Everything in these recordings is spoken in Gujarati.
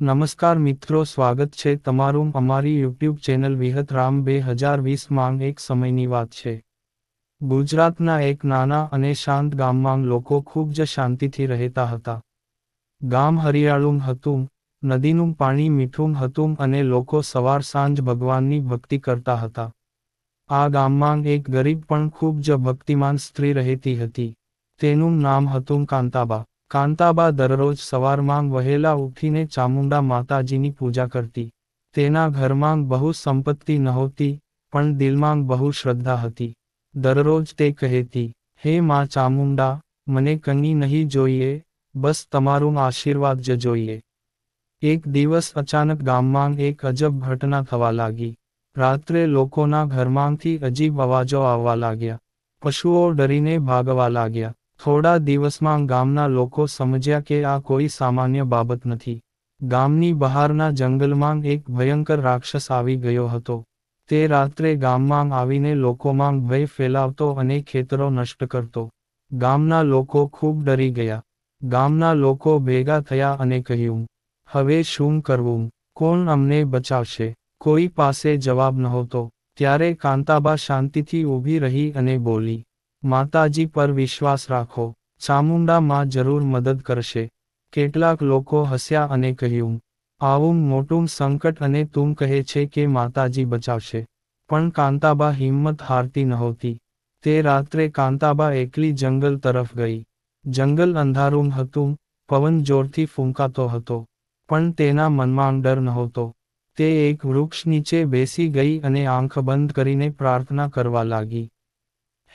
નમસ્કાર મિત્રો, સ્વાગત છે તમારું અમારી યુટ્યુબ ચેનલ વિહત રામ 2020 એક સમયની વાત છે. ગુજરાતના એક નાના અને શાંત ગામમાં લોકો ખૂબ જ શાંતિથી રહેતા હતા. ગામ હરિયાળું હતું, નદીનું પાણી મીઠું હતું અને લોકો સવાર સાંજ ભગવાનની ભક્તિ કરતા હતા. આ ગામમાં એક ગરીબ પણ ખૂબ જ ભક્તિમાન સ્ત્રી રહેતી હતી. તેનું નામ હતું કાંતાબા. કાંતાબા દરરોજ સવારમાં વહેલા ઉઠીને ચામુંડા માતાજીની પૂજા કરતી. તેના ઘરમાં બહુ સંપત્તિ નહોતી, પણ દિલમાં બહુ શ્રદ્ધા હતી. દરરોજ તે કહેતી, હે માં ચામુંડા, મને કંઈ નહીં જોઈએ, બસ તમારું આશીર્વાદ જ જોઈએ. એક દિવસ અચાનક ગામમાં એક અજબ ઘટના થવા લાગી. રાત્રે લોકોના ઘરમાંથી અજીબ અવાજો આવવા લાગ્યા. પશુઓ ડરીને ભાગવા લાગ્યા. થોડા દિવસમાં ગામના લોકો સમજ્યા કે આ કોઈ સામાન્ય બાબત નથી. ગામની બહારના જંગલમાં એક ભયંકર રાક્ષસ આવી ગયો હતો. તે રાત્રે ગામમાં આવીને લોકોમાં ભય ફેલાવતો અને ખેતરો નષ્ટ કરતો. ગામના લોકો ખૂબ ડરી ગયા. ગામના લોકો ભેગા થયા અને કહ્યું, હવે શું કરવું? કોણ અમને બચાવશે? કોઈ પાસે જવાબ નહોતો. ત્યારે કાંતાબા શાંતિથી ઊભી રહી અને બોલી, માતાજી પર વિશ્વાસ રાખો, ચામુંડા માં જરૂર મદદ કરશે. કેટલાક લોકો હસ્યા અને કહ્યું, આવું મોટું સંકટ અને તું કહે છે કે માતાજી બચાવશે. પણ કાંતાબા હિંમત હારતી નહોતી. તે રાત્રે કાંતાબા એકલી જંગલ તરફ ગઈ. જંગલ અંધારું હતું, પવન જોરથી ફૂંકાતો હતો. પણ તેના મનમાં ડર નહોતો. તે એક વૃક્ષ નીચે બેસી ગઈ અને આંખ બંધ કરીને પ્રાર્થના કરવા લાગી.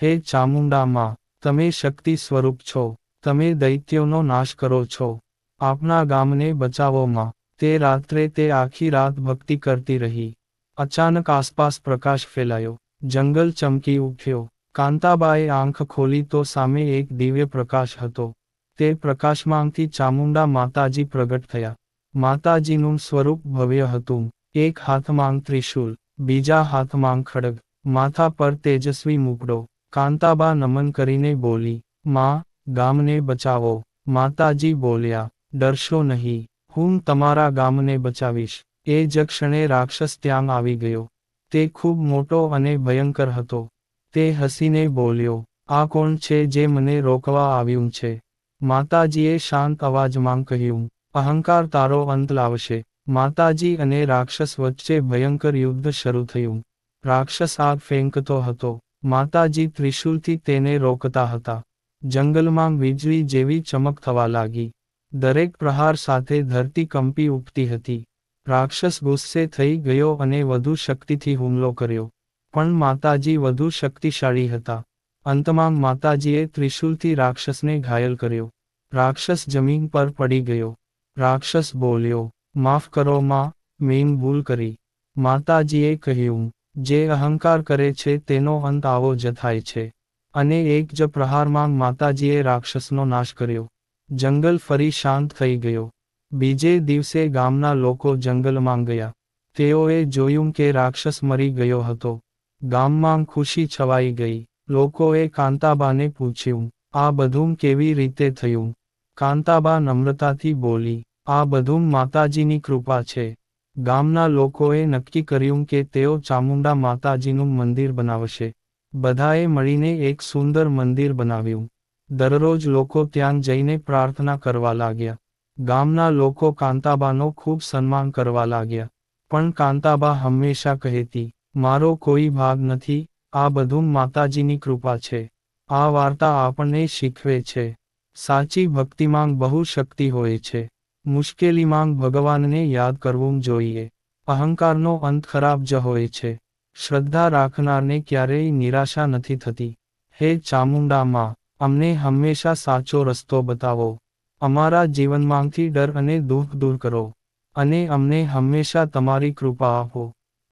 હે ચામુંડા માં, તમે શક્તિ સ્વરૂપ છો, તમે દૈત્યોનો નાશ કરો છો. આપના ગામને બચાવો માં. તે રાત્રે તે આખી રાત ભક્તિ કરતી રહી. અચાનક આસપાસ પ્રકાશ ફેલાયો. જંગલ ચમકી ઉઠ્યો. કાંતાબાએ આંખ ખોલી તો સામે એક દિવ્ય પ્રકાશ હતો. તે પ્રકાશમાંથી ચામુંડા માતાજી પ્રગટ થયા. માતાજીનું સ્વરૂપ ભવ્ય હતું. એક હાથમાં ત્રિશૂલ, બીજા હાથમાં ખડગ, માથા પર તેજસ્વી મુકડો. કાંતાબા નમન કરીને બોલી, માં, ગામને બચાવો. માતાજી બોલ્યા, ડરશો નહીં, હું તમારા ગામને બચાવીશ. એ જ ક્ષણે રાક્ષસ ત્યાં આવી ગયો. તે ખૂબ મોટો અને ભયંકર હતો. તે હસીને બોલ્યો, આ કોણ છે જે મને રોકવા આવ્યું છે? માતાજીએ શાંત અવાજમાં કહ્યું, અહંકાર તારો અંત લાવશે. માતાજી અને રાક્ષસ વચ્ચે ભયંકર યુદ્ધ શરૂ થયું. રાક્ષસ આગ ફેંકતો હતો. માતાજી ત્રિશૂલથી તેને રોકતા હતા. જંગલમાં વીજળી જેવી ચમક થવા લાગી. દરેક પ્રહાર સાથે ધરતી કંપી ઉઠતી હતી. રાક્ષસ ગુસ્સે થઈ ગયો અને વધુ શક્તિથી હુમલો કર્યો. પણ માતાજી વધુ શક્તિશાળી હતા. અંતમાં માતાજીએ ત્રિશૂલથી રાક્ષસને ઘાયલ કર્યો. રાક્ષસ જમીન પર પડી ગયો. રાક્ષસ બોલ્યો, માફ કરો માં, મેં ભૂલ કરી. માતાજીએ કહ્યું, જે અહંકાર કરે છે તેનો અંત આવો જ થાય છે. અને એક જ પ્રહારમાં માતાજીએ રાક્ષસનો નાશ કર્યો. જંગલ ફરી શાંત થઈ ગયો. બીજે દિવસે ગામના લોકો જંગલમાં ગયા. તેઓએ જોયું કે રાક્ષસ મરી ગયો હતો. ગામમાં ખુશી છવાઈ ગઈ. લોકોએ કાંતાબાને પૂછ્યું, આ બધું કેવી રીતે થયું? કાંતાબા નમ્રતાથી બોલી, આ બધું માતાજીની કૃપા છે. ગામના લોકોએ નક્કી કર્યું કે તેઓ ચામુંડા માતાજીનું મંદિર બનાવશે. બધાએ મળીને એક સુંદર મંદિર બનાવ્યું. દરરોજ લોકો ત્યાં જઈને પ્રાર્થના કરવા લાગ્યા. ગામના લોકો કાંતાબાનો ખૂબ સન્માન કરવા લાગ્યા. પણ કાંતાબા હંમેશા કહેતી, મારો કોઈ ભાગ નથી, આ બધું માતાજીની કૃપા છે. આ વાર્તા આપણને શીખવે છે, સાચી ભક્તિમાં બહુ શક્તિ હોય છે. મુશ્કેલીમાં ભગવાનને યાદ કરવું જોઈએ. અહંકારનો અંત ખરાબ જ હોય છે. શ્રદ્ધા રાખનારને ક્યારેય નિરાશા નથી થતી. હે ચામુંડા માં, અમને હંમેશા સાચો રસ્તો બતાવો. અમારા જીવનમાંથી ડર અને દુઃખ દૂર કરો. અને અમને હંમેશા તમારી કૃપા આપો.